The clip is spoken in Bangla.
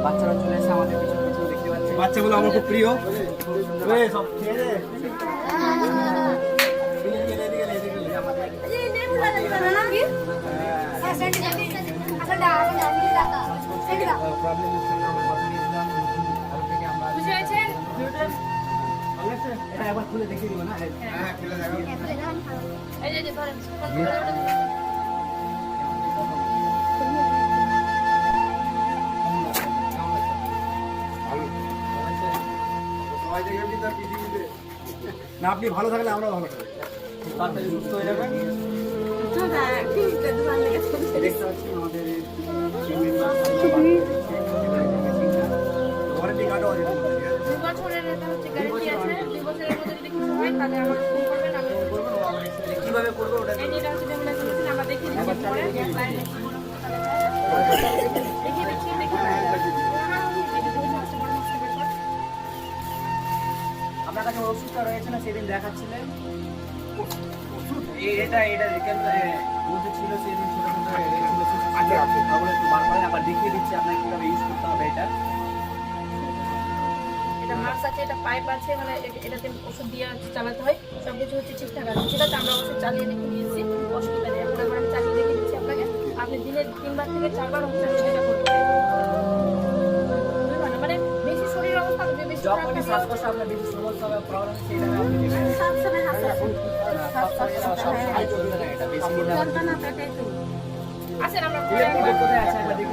বাচ্চারা চলে এসে আমাদের পিছনে পিছনে দেখতে পাচ্ছে। বাচ্চাগুলো আমার খুব প্রিয়। সব এটা একবার খুলে দেখিয়ে দিব না? হ্যাঁ, খুলে দেখো। না, আপনি ভালো থাকলে আমরাও ভালো থাকবো। তাড়াতাড়ি সুস্থ হয়ে যাবেন। দেখতে পাচ্ছি আমাদের ওয়ারেন্টি কার্ডও আছে। 2 বছরের একটা হচ্ছে গ্যারান্টি আছে। 2 বছরের মধ্যে যদি কিছু হয় তাহলে আমার ফোন করবেন, আমি কিভাবে করবো ওটা? এই যেটা হচ্ছে যেমন বলেছেন আমরা দেখিয়ে দিচ্ছি পরে দেখিয়ে দিচ্ছি আপনার কাছে ওষুধটা রয়েছে না, সেদিন দেখাচ্ছিলেন? এটা ওষুধ ছিল সেদিন, ছোট ছোট আগে আছে, তাহলে একটু বার করেন, আবার দেখিয়ে দিচ্ছি আপনাকে কিভাবে ইউজ করতে হবে। এটা মাস্ক আছে, এটা পাইপ আছে, মানে এটাতে ওষুধ দিয়ে চালাতে হয়, সবকিছু হচ্ছে ঠিকঠাক আছে। ঠিক আছে, আমরা ওষুধ চালিয়ে দেখে নিয়েছি, অসুবিধা নেই। এখন আবার আমি চালিয়ে দেখে দিচ্ছি আপনাকে। আপনি দিনে 3 বার থেকে 4 বার ওষুধ এটা করতে মানে বেশি শরীর অবস্থা হবে, বেশি যখনই শ্বাসকষ্ট আপনার বেশি সমস্যা হবে, প্রবলেম, সেই টাইমে আপনি নেবেন। সবসময় হাসি এটা বেশি দিন আসেন আমরা কোথায় আছে আমরা দেখি।